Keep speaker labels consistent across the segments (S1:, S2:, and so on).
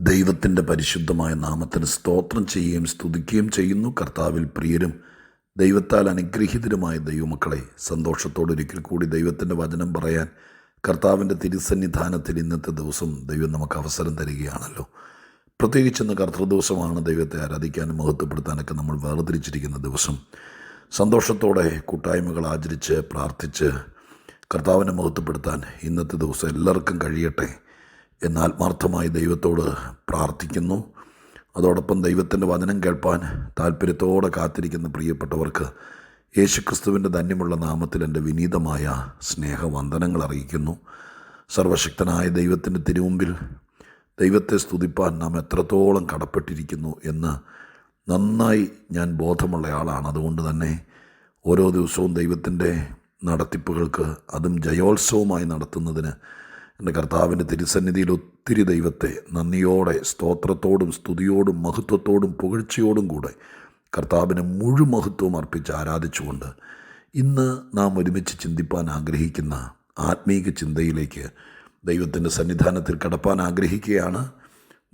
S1: ദൈവത്തിൻ്റെ പരിശുദ്ധമായ നാമത്തിന് സ്തോത്രം ചെയ്യുകയും സ്തുതിക്കുകയും ചെയ്യുന്നു. കർത്താവിൽ പ്രിയരും ദൈവത്താൽ അനുഗ്രഹീതരുമായ ദൈവമക്കളെ, സന്തോഷത്തോടൊരിക്കൽ കൂടി ദൈവത്തിൻ്റെ വചനം പറയാൻ കർത്താവിൻ്റെ തിരുസന്നിധാനത്തിൽ ഇന്നത്തെ ദിവസം ദൈവം നമുക്ക് അവസരം തരികയാണല്ലോ. പ്രത്യേകിച്ച് ഇന്ന് കർത്തൃദിവസമാണ്. ദൈവത്തെ ആരാധിക്കാനും മഹത്വപ്പെടുത്താനൊക്കെ നമ്മൾ വേർതിരിച്ചിരിക്കുന്ന ദിവസം. സന്തോഷത്തോടെ കൂട്ടായ്മകൾ ആചരിച്ച് പ്രാർത്ഥിച്ച് കർത്താവിനെ മഹത്വപ്പെടുത്താൻ ഇന്നത്തെ ദിവസം എല്ലാവർക്കും കഴിയട്ടെ എന്ന് ആത്മാർത്ഥമായി ദൈവത്തോട് പ്രാർത്ഥിക്കുന്നു. അതോടൊപ്പം ദൈവത്തിൻ്റെ വചനം കേൾപ്പാൻ താല്പര്യത്തോടെ കാത്തിരിക്കുന്ന പ്രിയപ്പെട്ടവർക്ക് യേശുക്രിസ്തുവിൻ്റെ ധന്യമുള്ള നാമത്തിൽ എൻ്റെ വിനീതമായ സ്നേഹവന്ദനങ്ങൾ അറിയിക്കുന്നു. സർവശക്തനായ ദൈവത്തിൻ്റെ തിരുമുമ്പിൽ ദൈവത്തെ സ്തുതിപ്പാൻ നാം എത്രത്തോളം കടപ്പെട്ടിരിക്കുന്നു എന്ന് നന്നായി ഞാൻ ബോധമുള്ള ആളാണ്. അതുകൊണ്ട് തന്നെ ഓരോ ദിവസവും ദൈവത്തിൻ്റെ നടത്തിപ്പുകൾക്ക്, അതും ജയോത്സവമായി നടത്തുന്നതിന് എൻ്റെ കർത്താവിൻ്റെ തിരുസന്നിധിയിൽ ഒത്തിരി ദൈവത്തെ നന്ദിയോടെ, സ്തോത്രത്തോടും സ്തുതിയോടും മഹത്വത്തോടും പുകഴ്ചയോടും കൂടെ കർത്താവിന് മുഴുമഹത്വവും അർപ്പിച്ച് ആരാധിച്ചുകൊണ്ട് ഇന്ന് നാം ഒരുമിച്ച് ചിന്തിപ്പാൻ ആഗ്രഹിക്കുന്ന ആത്മീക ചിന്തയിലേക്ക് ദൈവത്തിൻ്റെ സന്നിധാനത്തിൽ കടപ്പാൻ ആഗ്രഹിക്കുകയാണ്.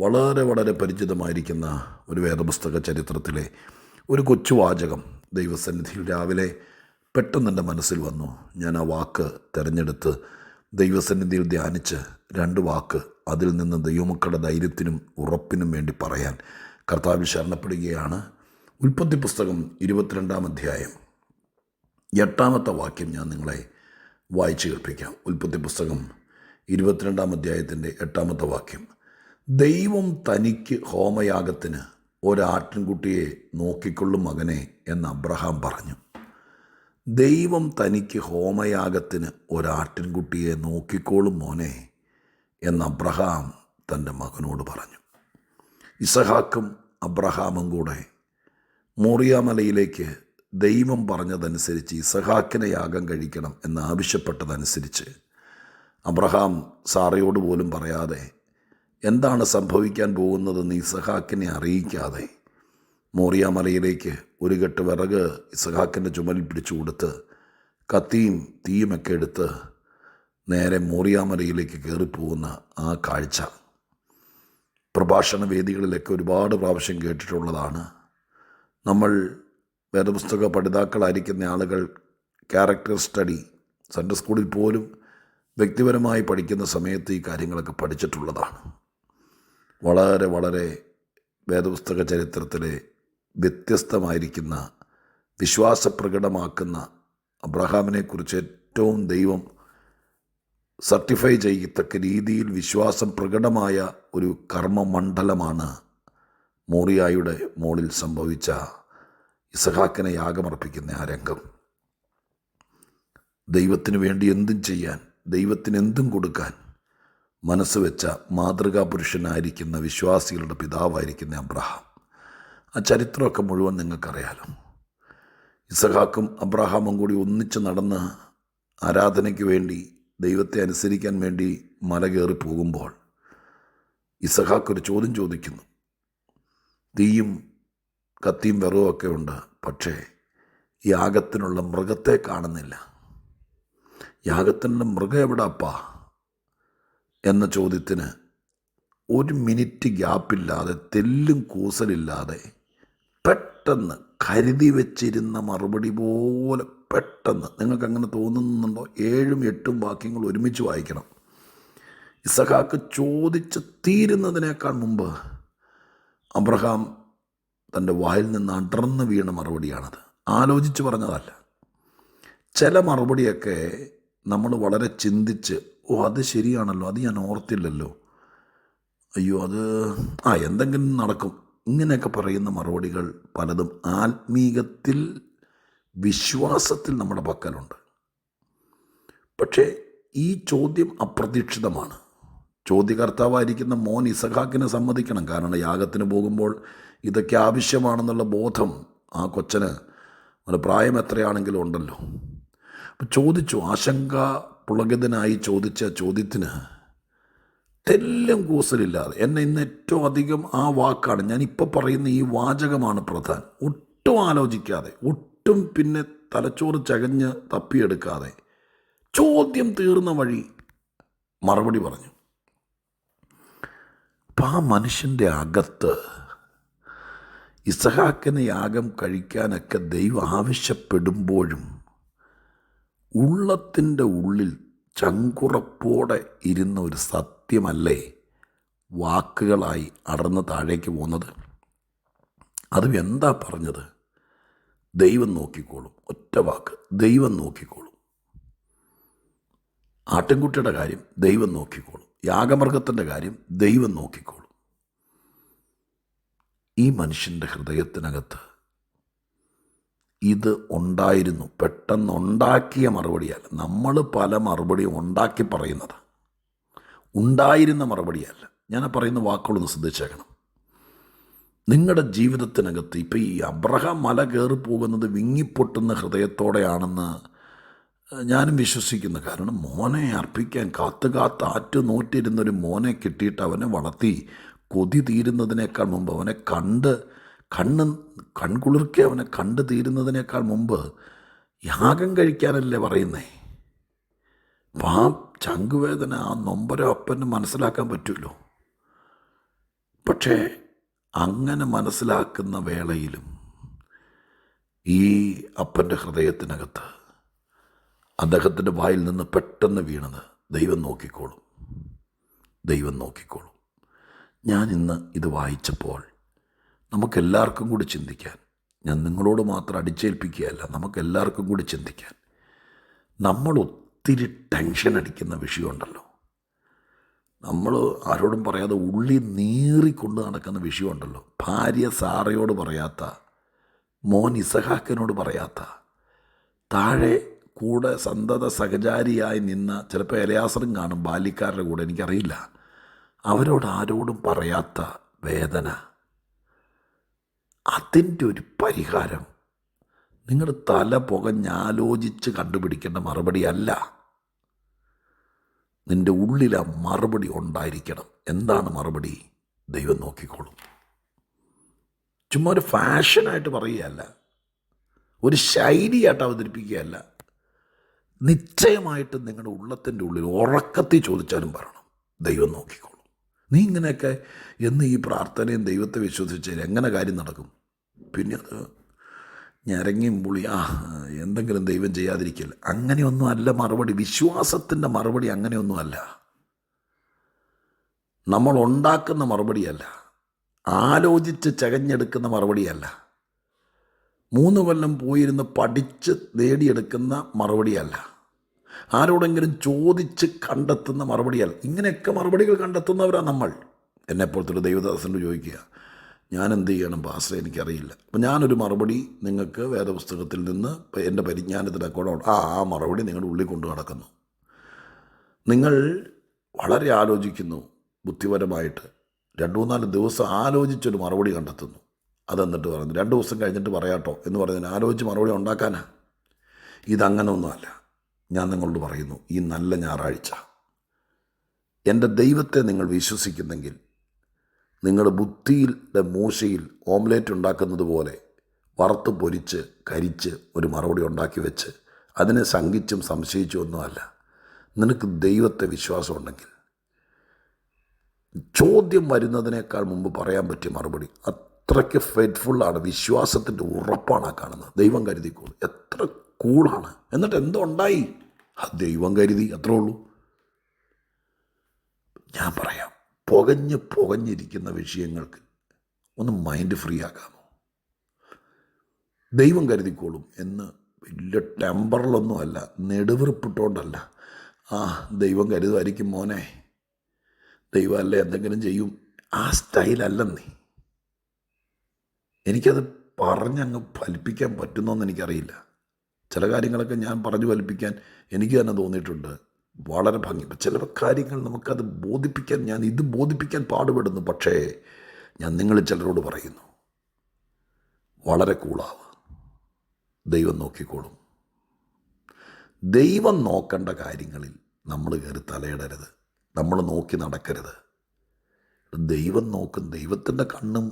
S1: വളരെ വളരെ പരിചിതമായിരിക്കുന്ന ഒരു വേദപുസ്തക ചരിത്രത്തിലെ ഒരു കൊച്ചു വാചകം ദൈവസന്നിധിയിൽ രാവിലെ പെട്ടെന്ന് എൻ്റെ മനസ്സിൽ വന്നു. ഞാൻ ആ വാക്ക് തിരഞ്ഞെടുത്ത് ദൈവസന്നിധിയിൽ ധ്യാനിച്ച് 2 വാക്ക് അതിൽ നിന്ന് ദൈവമക്കളുടെ ധൈര്യത്തിനും ഉറപ്പിനും വേണ്ടി പറയാൻ കർത്താവിൽ ശരണപ്പെടുകയാണ്. ഉൽപ്പത്തി പുസ്തകം 22-ാം അധ്യായം 8-ാമത്തെ വാക്യം ഞാൻ നിങ്ങളെ വായിച്ചു കേൾപ്പിക്കാം. ഉൽപ്പത്തി പുസ്തകം 22-ാം അധ്യായത്തിൻ്റെ 8-ാമത്തെ വാക്യം. ദൈവം തനിക്ക് ഹോമയാഗത്തിന് ഒരാട്ടിൻകുട്ടിയെ നോക്കിക്കൊള്ളും മകനെ എന്ന് അബ്രഹാം പറഞ്ഞു. ദൈവം തനിക്ക് ഹോമയാഗത്തിന് ഒരാട്ടിൻകുട്ടിയെ നോക്കിക്കോളും മോനെ എന്ന് അബ്രഹാം തൻ്റെ മകനോട് പറഞ്ഞു. ഇസഹാക്കും അബ്രഹാമും കൂടെ മോറിയാമലയിലേക്ക് ദൈവം പറഞ്ഞതനുസരിച്ച് ഇസഹാക്കിനെ യാഗം കഴിക്കണം എന്നാവശ്യപ്പെട്ടതനുസരിച്ച് അബ്രഹാം സാറയോട് പോലും പറയാതെ, എന്താണ് സംഭവിക്കാൻ പോകുന്നതെന്ന് ഇസഹാക്കിനെ അറിയിക്കാതെ മോറിയാമലയിലേക്ക് ഒരു കെട്ട് വിറക് ഇസഹാക്കിൻ്റെ ചുമലിൽ പിടിച്ചു കൊടുത്ത് കത്തിയും തീയുമൊക്കെ എടുത്ത് നേരെ മോറിയാമലയിലേക്ക് കയറിപ്പോകുന്ന ആ കാഴ്ച പ്രഭാഷണ വേദികളിലൊക്കെ ഒരുപാട് പ്രാവശ്യം കേട്ടിട്ടുള്ളതാണ്. നമ്മൾ വേദപുസ്തക പഠിതാക്കളായിരിക്കുന്ന ആളുകൾ ക്യാരക്ടർ സ്റ്റഡി സൺഡേ സ്കൂളിൽ പോലും വ്യക്തിപരമായി പഠിക്കുന്ന സമയത്ത് ഈ കാര്യങ്ങളൊക്കെ പഠിച്ചിട്ടുള്ളതാണ്. വളരെ വളരെ വേദപുസ്തക ചരിത്രത്തിലെ വ്യത്യസ്തമായിരിക്കുന്ന വിശ്വാസപ്രകടമാക്കുന്ന അബ്രഹാമിനെക്കുറിച്ച് ഏറ്റവും ദൈവം സർട്ടിഫൈ ചെയ്യത്തക്ക രീതിയിൽ വിശ്വാസം പ്രകടമായ ഒരു കർമ്മമണ്ഡലമാണ് മോറിയായുടെ മോളിൽ സംഭവിച്ച ഇസഹാക്കിനെ യാഗമർപ്പിക്കുന്ന ആ രംഗം. ദൈവത്തിന് വേണ്ടി എന്തും ചെയ്യാൻ, ദൈവത്തിന് എന്തും കൊടുക്കാൻ മനസ്സ് വെച്ച മാതൃകാ പുരുഷനായിരിക്കുന്ന വിശ്വാസികളുടെ പിതാവായിരിക്കുന്ന അബ്രഹാം. ആ ചരിത്രമൊക്കെ മുഴുവൻ നിങ്ങൾക്കറിയാലോ. ഇസഹാക്കും അബ്രഹാമും കൂടി ഒന്നിച്ച് നടന്ന് ആരാധനയ്ക്ക് വേണ്ടി, ദൈവത്തെ അനുസരിക്കാൻ വേണ്ടി മല കയറി പോകുമ്പോൾ ഇസഹാക്ക് ഒരു ചോദ്യം ചോദിക്കുന്നു. തീയും കത്തിയും വിറവുമൊക്കെ ഉണ്ട്, പക്ഷേ യാഗത്തിനുള്ള മൃഗത്തെ കാണുന്നില്ല. യാഗത്തിനുള്ള മൃഗം എവിടെ അപ്പാ എന്ന ചോദ്യത്തിന് 1 മിനിറ്റ് ഗ്യാപ്പില്ലാതെ, തെല്ലും കൂസലില്ലാതെ പെട്ടെന്ന് കരുതി വെച്ചിരുന്ന മറുപടി പോലെ പെട്ടെന്ന്, നിങ്ങൾക്ക് അങ്ങനെ തോന്നുന്നുണ്ടോ? 7ഉം 8ഉം വാക്യങ്ങൾ ഒരുമിച്ച് വായിക്കണം. ഇസഹാക്ക് ചോദിച്ച് തീരുന്നതിനേക്കാൾ മുമ്പ് അബ്രഹാം തൻ്റെ വായിൽ നിന്ന് അടർന്ന് വീണ മറുപടിയാണത്. ആലോചിച്ച് പറഞ്ഞതല്ല. ചില മറുപടിയൊക്കെ നമ്മൾ വളരെ ചിന്തിച്ച്, അത് ശരിയാണല്ലോ, അത് ഞാൻ ഓർത്തില്ലല്ലോ, അയ്യോ അത് എന്തെങ്കിലും നടക്കും, ഇങ്ങനെയൊക്കെ പറയുന്ന മറുപടികൾ പലതും ആത്മീകത്തിൽ, വിശ്വാസത്തിൽ നമ്മുടെ പക്കലുണ്ട്. പക്ഷേ ഈ ചോദ്യം അപ്രതീക്ഷിതമാണ്. ചോദ്യകർത്താവായിരിക്കുന്ന മോൻ ഇസഹാക്കിനെ സമ്മതിക്കണം. കാരണം യാഗത്തിന് പോകുമ്പോൾ ഇതൊക്കെ ആവശ്യമാണെന്നുള്ള ബോധം ആ കൊച്ചന്, അവൻ്റെ പ്രായം എത്രയാണെങ്കിലും ഉണ്ടല്ലോ. അപ്പം ചോദിച്ചു, ആശങ്ക പുളകിതനായി ചോദിച്ച ചോദ്യത്തിന് തെല്ലും കൂസലില്ലാതെ, എന്നെ ഇന്ന് ഏറ്റവും അധികം ആ വാക്കാണ്, ഞാനിപ്പോൾ പറയുന്ന ഈ വാചകമാണ് പ്രധാനം. ഒട്ടും ആലോചിക്കാതെ, ഒട്ടും പിന്നെ തലച്ചോറ് ചകഞ്ഞ് തപ്പിയെടുക്കാതെ ചോദ്യം തീർന്ന വഴി മറുപടി പറഞ്ഞു. അപ്പം ആ മനുഷ്യൻ്റെ അകത്ത് ഇസഹാക്കിന് യാഗം കഴിക്കാനൊക്കെ ദൈവം ആവശ്യപ്പെടുമ്പോഴും ഉള്ളത്തിൻ്റെ ഉള്ളിൽ ചങ്കുറപ്പോടെ ഇരുന്ന ഒരു സത്യമല്ലേ വാക്കുകളായി അടർന്ന് താഴേക്ക് പോകുന്നത്? അതും എന്താ പറഞ്ഞത്? ദൈവം നോക്കിക്കോളും. ഒറ്റ വാക്ക്, ദൈവം നോക്കിക്കോളും. ആട്ടിൻകുട്ടിയുടെ കാര്യം ദൈവം നോക്കിക്കോളും. യാഗമൃഗത്തിൻ്റെ കാര്യം ദൈവം നോക്കിക്കോളും. ഈ മനുഷ്യൻ്റെ ഹൃദയത്തിനകത്ത് ഇത് ഉണ്ടായിരുന്നു. പെട്ടെന്ന് ഉണ്ടാക്കിയ മറുപടിയല്ല. നമ്മൾ പല മറുപടിയും ഉണ്ടാക്കി പറയുന്നത്, ഉണ്ടായിരുന്ന മറുപടിയല്ല. ഞാൻ പറയുന്ന വാക്കുകളൊന്ന് ശ്രദ്ധിച്ചേക്കണം. നിങ്ങളുടെ ജീവിതത്തിനകത്ത് ഇപ്പം ഈ അബ്രഹാം മല കയറി പോകുന്നത് വിങ്ങിപ്പൊട്ടുന്ന ഹൃദയത്തോടെയാണെന്ന് ഞാനും വിശ്വസിക്കുന്നു. കാരണം മോനെ അർപ്പിക്കാൻ കാത്ത് ആറ്റ് നോറ്റിരുന്നൊരു മോനെ കിട്ടിയിട്ട് അവനെ വളർത്തി കൊതി തീരുന്നതിനേക്കാൾ മുമ്പ് അവനെ കൺകുളിർക്കെ അവനെ കണ്ടു തീരുന്നതിനേക്കാൾ മുമ്പ് യാഗം കഴിക്കാനല്ലേ പറയുന്നേ? അപ്പം ആ ചങ്കുവേദന, ആ നൊമ്പരം അപ്പന് മനസ്സിലാക്കാൻ പറ്റുമല്ലോ. പക്ഷേ അങ്ങനെ മനസ്സിലാക്കുന്ന വേളയിലും ഈ അപ്പൻ്റെ ഹൃദയത്തിനകത്ത് അദ്ദേഹത്തിൻ്റെ വായിൽ നിന്ന് പെട്ടെന്ന് വീണത് ദൈവം നോക്കിക്കോളും, ദൈവം നോക്കിക്കോളും. ഞാൻ ഇന്ന് ഇത് വായിച്ചപ്പോൾ നമുക്കെല്ലാവർക്കും കൂടി ചിന്തിക്കാൻ, ഞാൻ നിങ്ങളോട് മാത്രം അടിച്ചേൽപ്പിക്കുകയല്ല, നമുക്കെല്ലാവർക്കും കൂടി ചിന്തിക്കാൻ, നമ്മൾ ഒത്തിരി ടെൻഷൻ അടിക്കുന്ന വിഷയമുണ്ടല്ലോ, നമ്മൾ ആരോടും പറയാതെ ഉള്ളി നീറിക്കൊണ്ട് നടക്കുന്ന വിഷയമുണ്ടല്ലോ. ഭാര്യ സാറയോട് പറയാത്ത, മോൻ ഇസഹാക്കിനോട് പറയാത്ത, താഴെ കൂടെ സന്തത സഹചാരിയായി നിന്ന, ചിലപ്പോൾ എലയാസറും കാണും ബാല്യക്കാരുടെ കൂടെ, എനിക്കറിയില്ല, അവരോട് ആരോടും പറയാത്ത വേദന, അതിൻ്റെ ഒരു പരിഹാരം നിങ്ങളുടെ തല പുകഞ്ഞാലോചിച്ച് കണ്ടുപിടിക്കേണ്ട മറുപടി അല്ല. നിൻ്റെ ഉള്ളിൽ ആ മറുപടി ഉണ്ടായിരിക്കണം. എന്താണ് മറുപടി? ദൈവം നോക്കിക്കോളും. ചുമ്മാ ഒരു ഫാഷനായിട്ട് പറയുകയല്ല, ഒരു ശൈലിയായിട്ട് അവതരിപ്പിക്കുകയല്ല. നിശ്ചയമായിട്ട് നിങ്ങളുടെ ഉള്ളത്തിൻ്റെ ഉള്ളിൽ ഉറക്കത്തിൽ ചോദിച്ചാലും പറയണം, ദൈവം നോക്കിക്കോളും. നീ ഇങ്ങനെയൊക്കെ എന്ന് ഈ പ്രാർത്ഥനയും ദൈവത്തെ വിശ്വസിച്ചാൽ എങ്ങനെ കാര്യം നടക്കും? പിന്നെ അത് ഞരങ്ങിയും പുളി എന്തെങ്കിലും ദൈവം ചെയ്യാതിരിക്കില്ല. അങ്ങനെയൊന്നും അല്ല മറുപടി. വിശ്വാസത്തിൻ്റെ മറുപടി അങ്ങനെയൊന്നുമല്ല. നമ്മൾ ഉണ്ടാക്കുന്ന മറുപടിയല്ല, ആലോചിച്ച് ചകഞ്ഞെടുക്കുന്ന മറുപടിയല്ല, 3 കൊല്ലം പോയിരുന്ന് പഠിച്ച് നേടിയെടുക്കുന്ന മറുപടിയല്ല, ആരോടെങ്കിലും ചോദിച്ച് കണ്ടെത്തുന്ന മറുപടിയല്ല. ഇങ്ങനെയൊക്കെ മറുപടികൾ കണ്ടെത്തുന്നവരാണ് നമ്മൾ. എന്നെപ്പോലത്തൊരു ദൈവദാസനോട് ചോദിക്കുക, ഞാൻ എന്ത് ചെയ്യണം പാസ്റ്റർ, എനിക്കറിയില്ല. അപ്പം ഞാനൊരു മറുപടി നിങ്ങൾക്ക് വേദപുസ്തകത്തിൽ നിന്ന് എൻ്റെ പരിജ്ഞാനത്തിനൊക്കെ ആ മറുപടി നിങ്ങളുടെ ഉള്ളിൽ കൊണ്ടു നടക്കുന്നു. നിങ്ങൾ വളരെ ആലോചിക്കുന്നു, ബുദ്ധിപരമായിട്ട് 2-3 ദിവസം ആലോചിച്ചൊരു മറുപടി കണ്ടെത്തുന്നു. അതെന്നിട്ട് പറയുന്നു 2 ദിവസം കഴിഞ്ഞിട്ട് പറയാട്ടോ എന്ന് പറഞ്ഞതിന് ആലോചിച്ച് മറുപടി ഉണ്ടാക്കാനാ? ഇതങ്ങനെ ഒന്നുമല്ല. ഞാൻ നിങ്ങളോട് പറയുന്നു, ഈ നല്ല ഞായറാഴ്ച എൻ്റെ ദൈവത്തെ നിങ്ങൾ വിശ്വസിക്കുന്നെങ്കിൽ നിങ്ങളുടെ ബുദ്ധിയുടെ മൂശയിൽ ഓംലേറ്റ് ഉണ്ടാക്കുന്നത് പോലെ വറുത്ത് പൊരിച്ച് കരിച്ച് ഒരു മറുപടി ഉണ്ടാക്കി വെച്ച് അതിനെ ശങ്കിച്ചും സംശയിച്ചും ഒന്നുമല്ല. നിനക്ക് ദൈവത്തെ വിശ്വാസം ഉണ്ടെങ്കിൽ ചോദ്യം വരുന്നതിനേക്കാൾ മുമ്പ് പറയാൻ പറ്റിയ മറുപടി അത്രയ്ക്ക് ഫെയ്ത്ത്ഫുള്ളാണ്. വിശ്വാസത്തിൻ്റെ ഉറപ്പാണ് ആ കാണുന്നത്. ദൈവം കരുതിക്കോളൂ. എത്ര കൂളാണ്. എന്നിട്ട് എന്തോ ഉണ്ടായി? ദൈവം കരുതി, അത്രേ ഉള്ളൂ. ഞാൻ പറയാം, പുകഞ്ഞിരിക്കുന്ന വിഷയങ്ങൾക്ക് ഒന്ന് മൈൻഡ് ഫ്രീ ആക്കാമോ? ദൈവം കരുതിക്കോളും എന്ന് വലിയ ടെമ്പറിലൊന്നുമല്ല, നെടുവീർപ്പിട്ടുകൊണ്ടല്ല. ദൈവം കരുതുമായിരിക്കും മോനെ, ദൈവമല്ലേ എന്തെങ്കിലും ചെയ്യും, ആ സ്റ്റൈലല്ലെന്നേ. എനിക്കത് പറഞ്ഞങ്ങ് ഫലിപ്പിക്കാൻ പറ്റുന്നോന്ന് എനിക്കറിയില്ല. ചില കാര്യങ്ങളൊക്കെ ഞാൻ പറഞ്ഞു ഫലിപ്പിക്കാൻ എനിക്ക് തന്നെ തോന്നിയിട്ടുണ്ട്, വളരെ ഭംഗി. ചില കാര്യങ്ങൾ നമുക്കത് ബോധിപ്പിക്കാൻ, ഇത് ബോധിപ്പിക്കാൻ പാടുപെടുന്നു. പക്ഷേ ഞാൻ നിങ്ങളിൽ ചിലരോട് പറയുന്നു, വളരെ കൂളാവ്, ദൈവം നോക്കിക്കോളും. ദൈവം നോക്കേണ്ട കാര്യങ്ങളിൽ നമ്മൾ കയറി തലയിടരുത്, നമ്മൾ നോക്കി നടക്കരുത്. ദൈവം നോക്കും. ദൈവത്തിൻ്റെ കണ്ണും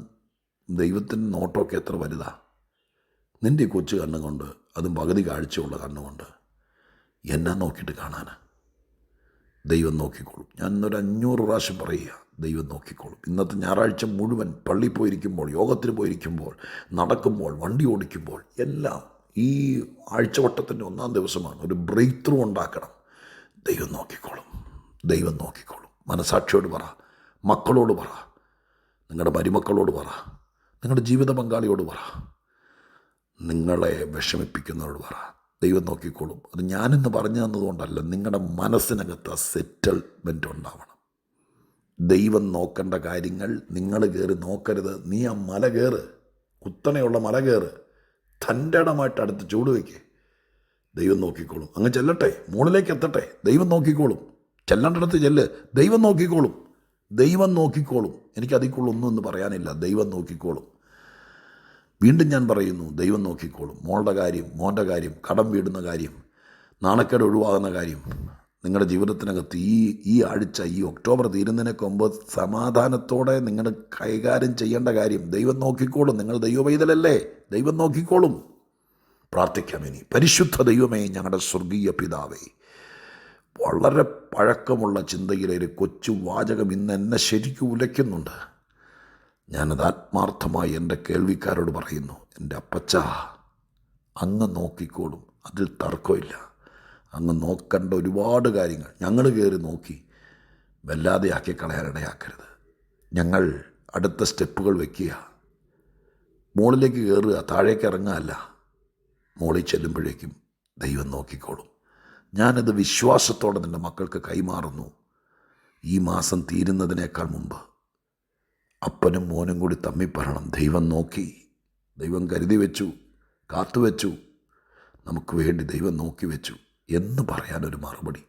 S1: ദൈവത്തിൻ്റെ നോട്ടമൊക്കെ എത്ര വലുതാ. നിൻ്റെ കൊച്ചു കണ്ണുകൊണ്ട്, അതും പകുതി കാഴ്ചയുള്ള കണ്ണുകൊണ്ട് എന്നാ നോക്കിയിട്ട് കാണാനാ? ദൈവം നോക്കിക്കോളും. ഞാൻ 500 പ്രാവശ്യം പറയുക, ദൈവം നോക്കിക്കോളും. ഇന്നത്തെ ഞായറാഴ്ച മുഴുവൻ പള്ളിയിൽ പോയിരിക്കുമ്പോൾ, യോഗത്തിന് പോയിരിക്കുമ്പോൾ, നടക്കുമ്പോൾ, വണ്ടി ഓടിക്കുമ്പോൾ എല്ലാം ഈ ആഴ്ചവട്ടത്തിൻ്റെ 1-ാം ദിവസമാണ്. ഒരു ബ്രേക്ക് ത്രൂ ഉണ്ടാക്കണം. ദൈവം നോക്കിക്കോളും, ദൈവം നോക്കിക്കോളും. മനസാക്ഷിയോട് പറ, മക്കളോട് പറ, നിങ്ങളുടെ മരുമക്കളോട് പറ, നിങ്ങളുടെ ജീവിത പങ്കാളിയോട് പറ, നിങ്ങളെ വിഷമിപ്പിക്കുന്നവരോട് പറ. ദൈവം നോക്കിക്കോളും. അത് ഞാനിന്ന് പറഞ്ഞു തന്നതുകൊണ്ടല്ല, നിങ്ങളുടെ മനസ്സിനകത്ത് ആ സെറ്റിൽമെൻറ്റ് ഉണ്ടാവണം. ദൈവം നോക്കേണ്ട കാര്യങ്ങൾ നിങ്ങൾ കയറി നോക്കരുത്. നീ ആ മല കയറ്, കുത്തനെയുള്ള മല കയറ്, തൻ്റെ ഇടമായിട്ട് അടുത്ത് ചൂട് വയ്ക്ക്. ദൈവം നോക്കിക്കോളും. അങ്ങ് ചെല്ലട്ടെ, മുകളിലേക്ക് എത്തട്ടെ, ദൈവം നോക്കിക്കോളും. ചെല്ലേണ്ടടുത്ത് ചെല്ല്, ദൈവം നോക്കിക്കോളും. ദൈവം നോക്കിക്കോളും. എനിക്കതിക്കുള്ളൊന്നും എന്ന് പറയാനില്ല. ദൈവം നോക്കിക്കോളും. വീണ്ടും ഞാൻ പറയുന്നു, ദൈവം നോക്കിക്കോളും. മോളുടെ കാര്യം, മോൻ്റെ കാര്യം, കടം വീടുന്ന കാര്യം, നാണക്കേട് ഒഴിവാകുന്ന കാര്യം, നിങ്ങളുടെ ജീവിതത്തിനകത്ത് ഈ ആഴ്ച, ഈ ഒക്ടോബർ തീരുന്നതിനൊക്കെ മുമ്പ് സമാധാനത്തോടെ നിങ്ങൾ കൈകാര്യം ചെയ്യേണ്ട കാര്യം ദൈവം നോക്കിക്കോളും. നിങ്ങൾ ദൈവവൈതലല്ലേ, ദൈവം നോക്കിക്കോളും. പ്രാർത്ഥിക്കാം ഇനി. പരിശുദ്ധ ദൈവമേ, ഞങ്ങളുടെ സ്വർഗീയ പിതാവേ, വളരെ പഴക്കമുള്ള ചിന്തയിലെ ഒരു കൊച്ചു വാചകം ഇന്ന് എന്നെ ശരിക്കും ഉലയ്ക്കുന്നുണ്ട്. ഞാനത് ആത്മാർത്ഥമായി എൻ്റെ കേൾവിക്കാരോട് പറയുന്നു. എൻ്റെ അപ്പച്ച, അങ്ങ് നോക്കിക്കോളും, അതിൽ തർക്കമില്ല. അങ്ങ് നോക്കേണ്ട ഒരുപാട് കാര്യങ്ങൾ ഞങ്ങൾ കയറി നോക്കി വല്ലാതെ ആക്കി കളയാനിടയാക്കരുത്. ഞങ്ങൾ അടുത്ത സ്റ്റെപ്പുകൾ വയ്ക്കുക, മുകളിലേക്ക് കയറുക, താഴേക്ക് ഇറങ്ങുകയല്ല. മുകളിൽ ചെല്ലുമ്പോഴേക്കും ദൈവം നോക്കിക്കോളും. ഞാനത് വിശ്വാസത്തോടെ നിൻ്റെ മക്കൾക്ക് കൈമാറുന്നു. ഈ മാസം തീരുന്നതിനേക്കാൾ മുമ്പ് അപ്പനും മോനും കൂടി തമ്മിപ്പറയണം. ദൈവം നോക്കി, ദൈവം കരുതി വെച്ചു, കാത്തുവെച്ചു, നമുക്ക് വേണ്ടി ദൈവം നോക്കി വെച്ചു എന്ന് പറയാനൊരു മറുപടി,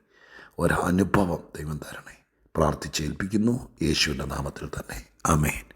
S1: ഒരനുഭവം ദൈവം തരണേ. പ്രാർത്ഥിച്ചേൽപ്പിക്കുന്നു യേശുവിൻ്റെ നാമത്തിൽ തന്നെ. ആമേൻ.